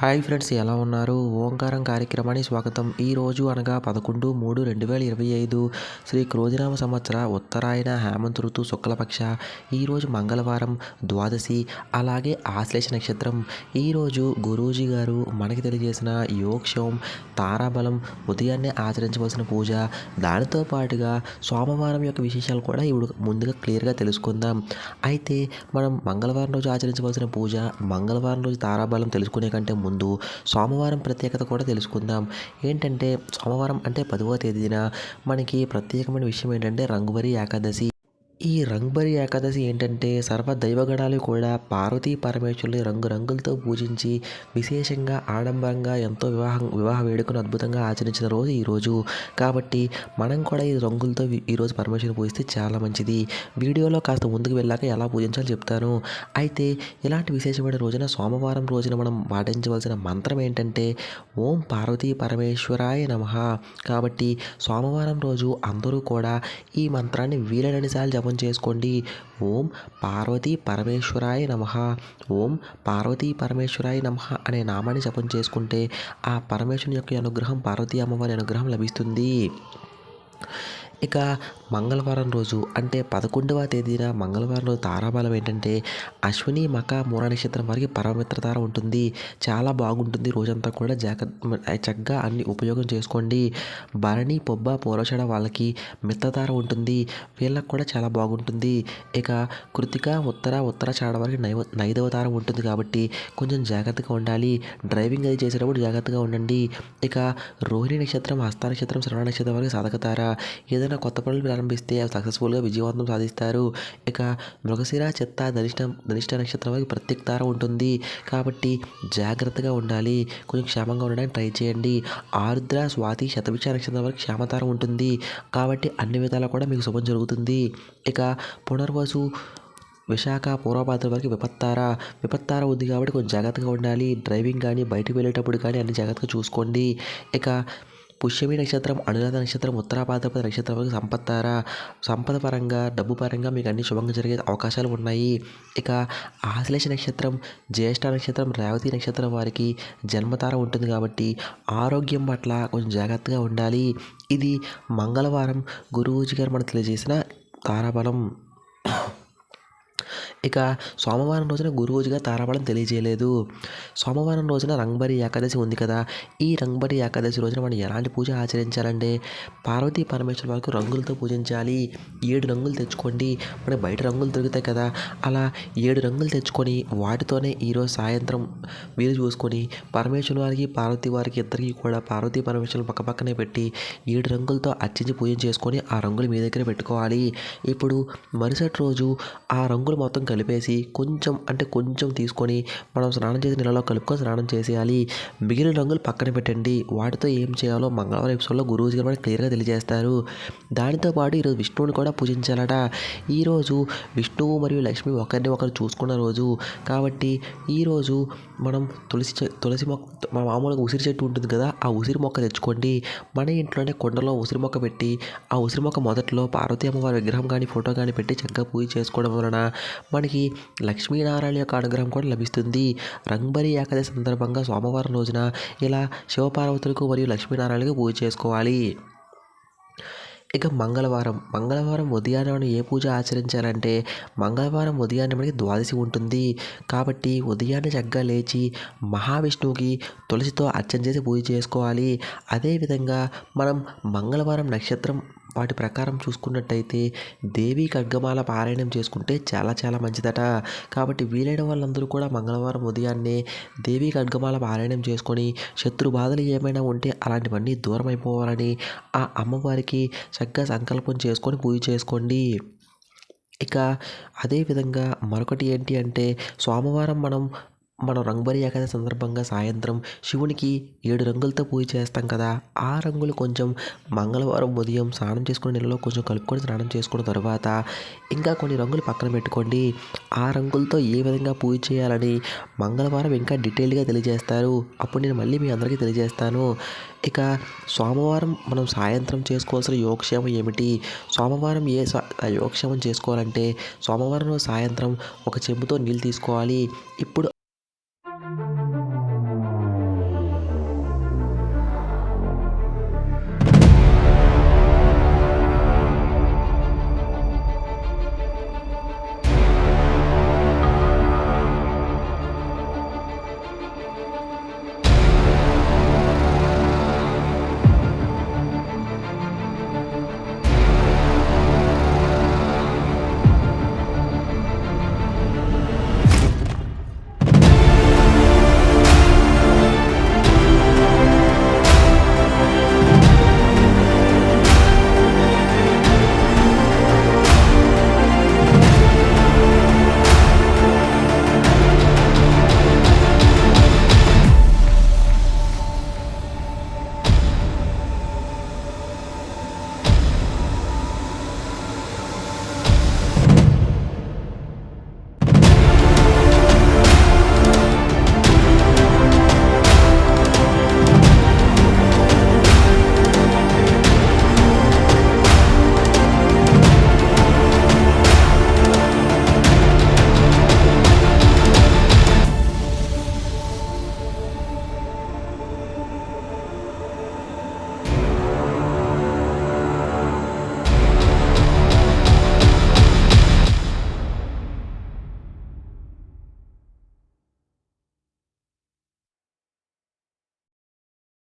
Hi friends, ఎలా ఉన్నారు? ఓంకారం కార్యక్రమానికి స్వాగతం. ఈరోజు అనగా 11/3/2025 శ్రీ క్రోధినామ సంవత్సర ఉత్తరాయణ హేమంత ఋతు శుక్లపక్ష ఈరోజు మంగళవారం ద్వాదశి, అలాగే ఆశ్లేష నక్షత్రం. ఈరోజు గురూజీ గారు మనకి తెలియజేసిన యోగక్షేమం, తారాబలం, ఉదయాన్నే ఆచరించవలసిన పూజ, దానితో పాటుగా సోమవారం యొక్క విశేషాలు కూడా ఇప్పుడు ముందుగా క్లియర్గా తెలుసుకుందాం. అయితే మనం మంగళవారం రోజు ఆచరించవలసిన పూజ, మంగళవారం రోజు తారాబలం తెలుసుకునే కంటే ముందు సోమవారం ప్రత్యేకత కూడా తెలుసుకుందాం. ఏంటంటే సోమవారం అంటే 10వ తేదీన మనకి ప్రత్యేకమైన విషయం ఏంటంటే రంగువరి ఏకాదశి. ఈ రంగుబరి ఏకాదశి ఏంటంటే సర్వ దైవగణాలు కూడా పార్వతీ పరమేశ్వరుని రంగురంగులతో పూజించి విశేషంగా ఆడంబరంగా ఎంతో వివాహ వేడుకను అద్భుతంగా ఆచరించిన రోజు ఈరోజు. కాబట్టి మనం కూడా ఈ రంగులతో ఈరోజు పరమేశ్వరుని పూజిస్తే చాలా మంచిది. వీడియోలో కాస్త ముందుకు వెళ్ళాక ఎలా పూజించాలో చెప్తాను. అయితే ఇలాంటి విశేషమైన రోజున సోమవారం రోజున మనం పాటించవలసిన మంత్రం ఏంటంటే ఓం పార్వతీ పరమేశ్వరాయ నమః. కాబట్టి సోమవారం రోజు అందరూ కూడా ఈ మంత్రాన్ని వీలైనన్నిసార్లు జపం చేసుకోండి. ఓం పార్వతీ పరమేశ్వరాయ నమః, ఓం పార్వతీ పరమేశ్వరాయ నమః అనే నామాన్ని జపం చేసుకుంటే ఆ పరమేశ్వరుని యొక్క అనుగ్రహం, పార్వతీ అమ్మవారి అనుగ్రహం లభిస్తుంది. ఇక మంగళవారం రోజు అంటే 11వ తేదీన మంగళవారం రోజు తారాబలం ఏంటంటే అశ్విని మఖ మూల నక్షత్రం వారికి పరమమిత్రతార ఉంటుంది. చాలా బాగుంటుంది. రోజంతా కూడా చక్కగా అన్ని ఉపయోగం చేసుకోండి. భరణి పొబ్బ పూర్వషడ వాళ్ళకి మిత్రతార ఉంటుంది. వీళ్ళకి కూడా చాలా బాగుంటుంది. ఇక కృతిక ఉత్తరాషాఢ వారికి నైదవ తార ఉంటుంది. కాబట్టి కొంచెం జాగ్రత్తగా ఉండాలి. డ్రైవింగ్ అది చేసేటప్పుడు జాగ్రత్తగా ఉండండి. ఇక రోహిణి నక్షత్రం, హస్త నక్షత్రం, శ్రవణ నక్షత్రం వారికి సాధకతార. ఏదైనా కొత్త పనులు ప్రారంభిస్తే అవి సక్సెస్ఫుల్గా విజయవంతం సాధిస్తారు. ఇక మృగశిర, చిత్త, ధనిష్ట నక్షత్రం వారికి ప్రత్యేక తార ఉంటుంది. కాబట్టి జాగ్రత్తగా ఉండాలి. కొంచెం క్షేమంగా ఉండడానికి ట్రై చేయండి. ఆరుద్ర, స్వాతి, శతభిష నక్షత్రం వారికి క్షేమతారం ఉంటుంది. కాబట్టి అన్ని విధాలా కూడా మీకు శుభం జరుగుతుంది. ఇక పునర్వసు, విశాఖ, పూర్వభాద్ర వారికి విపత్తార ఉంది. కాబట్టి కొంచెం జాగ్రత్తగా ఉండాలి. డ్రైవింగ్ కానీ బయటకు వెళ్ళేటప్పుడు కానీ అన్ని జాగ్రత్తగా చూసుకోండి. ఇక పుష్యమి నక్షత్రం, అనురాధ నక్షత్రం, ఉత్తరాభాద్రపద నక్షత్రం వారికి సంపద పరంగా, డబ్బు పరంగా మీకు అన్ని శుభంగా జరిగే అవకాశాలు ఉన్నాయి. ఇక ఆశ్లేష నక్షత్రం, జ్యేష్ఠ నక్షత్రం, రేవతి నక్షత్రం వారికి జన్మతార ఉంటుంది. కాబట్టి ఆరోగ్యం పట్ల కొంచెం జాగ్రత్తగా ఉండాలి. ఇది మంగళవారం గురూజీ గారు మనకు తెలియజేసిన తారాబలం. ఇక సోమవారం రోజున గురూజీగా తారాబలం తెలియజేయలేదు. సోమవారం రోజున రంగబరి ఏకాదశి ఉంది కదా. ఈ రంగబరి ఏకాదశి రోజున మనం ఎలాంటి పూజ ఆచరించాలంటే పార్వతీ పరమేశ్వర వారికి రంగులతో పూజించాలి. 7 రంగులు తెచ్చుకోండి. మనకి బయట రంగులు దొరుకుతాయి కదా, అలా 7 రంగులు తెచ్చుకొని వాటితోనే ఈరోజు సాయంత్రం వీలు చూసుకొని పరమేశ్వరు వారికి, పార్వతీ వారికి ఇద్దరికి కూడా పార్వతీ పరమేశ్వరులు పక్కపక్కనే పెట్టి 7 రంగులతో అర్చించి పూజ చేసుకొని ఆ రంగులు మీ దగ్గర పెట్టుకోవాలి. ఇప్పుడు మరుసటి రోజు ఆ రంగులు మొత్తం కలిపేసి కొంచెం తీసుకొని మనం స్నానం చేసి నీళ్ళలో కలుపుకొని స్నానం చేసేయాలి. మిగిలిన రంగులు పక్కన పెట్టండి. వాటితో ఏం చేయాలో మంగళవారం ఎపిసోడ్లో గురూజీ గారు మనకి క్లియర్గా తెలియజేస్తారు. దానితో పాటు ఈరోజు విష్ణువుని కూడా పూజించాలట. ఈరోజు విష్ణువు మరియు లక్ష్మి ఒకరిని ఒకరు చూసుకున్న రోజు. కాబట్టి ఈరోజు మనం తులసి మొక్క, మామూలుగా ఉసిరి చెట్టు ఉంటుంది కదా, ఆ ఉసిరి మొక్క తెచ్చుకోండి. మన ఇంట్లోనే కుండలో ఉసిరి మొక్క పెట్టి ఆ ఉసిరి మొక్క మొదట్లో పార్వతీ అమ్మవారి విగ్రహం కానీ ఫోటో కానీ పెట్టి చక్కగా పూజ చేసుకోవడం వలన మనకి లక్ష్మీనారాయణ యొక్క అనుగ్రహం కూడా లభిస్తుంది. రంగబరి ఏకాదశి సందర్భంగా సోమవారం రోజున ఇలా శివపార్వతులకు మరియు లక్ష్మీనారాయణకు పూజ చేసుకోవాలి. ఇక మంగళవారం ఉదయాన్నే మనం ఏ పూజ ఆచరించాలంటే మంగళవారం ఉదయాన్నే మనకి ద్వాదశి ఉంటుంది. కాబట్టి ఉదయాన్నే చక్కగా లేచి మహావిష్ణువుకి తులసితో అర్చన చేసి పూజ చేసుకోవాలి. అదేవిధంగా మనం మంగళవారం నక్షత్రం వాటి ప్రకారం చూసుకున్నట్టయితే దేవీ ఖడ్గమాల పారాయణం చేసుకుంటే చాలా మంచిదట. కాబట్టి వీలైన వాళ్ళందరూ కూడా మంగళవారం ఉదయాన్నే దేవీ ఖడ్గమాల పారాయణం చేసుకొని శత్రు బాధలు ఏమైనా ఉంటే అలాంటివన్నీ దూరం అయిపోవాలని ఆ అమ్మవారికి చక్కగా సంకల్పం చేసుకొని పూజ చేసుకోండి. ఇక అదేవిధంగా మరొకటి ఏంటి అంటే సోమవారం మనం రంగబలి ఏకాదశి సందర్భంగా సాయంత్రం శివునికి 7 రంగులతో పూజ చేస్తాం కదా. ఆ రంగులు కొంచెం మంగళవారం ఉదయం స్నానం చేసుకునే నీళ్ళలో కొంచెం కలుపుకొని స్నానం చేసుకున్న తర్వాత ఇంకా కొన్ని రంగులు పక్కన పెట్టుకోండి. ఆ రంగులతో ఏ విధంగా పూజ చేయాలని మంగళవారం ఇంకా డీటెయిల్గా తెలియజేస్తారు. అప్పుడు నేను మళ్ళీ మీ అందరికీ తెలియజేస్తాను. ఇక సోమవారం మనం సాయంత్రం చేసుకోవాల్సిన యోగక్షేమం ఏమిటి? సోమవారం యోగక్షేమం చేసుకోవాలంటే సోమవారం సాయంత్రం ఒక చెంబుతో నీళ్ళు తీసుకోవాలి. ఇప్పుడు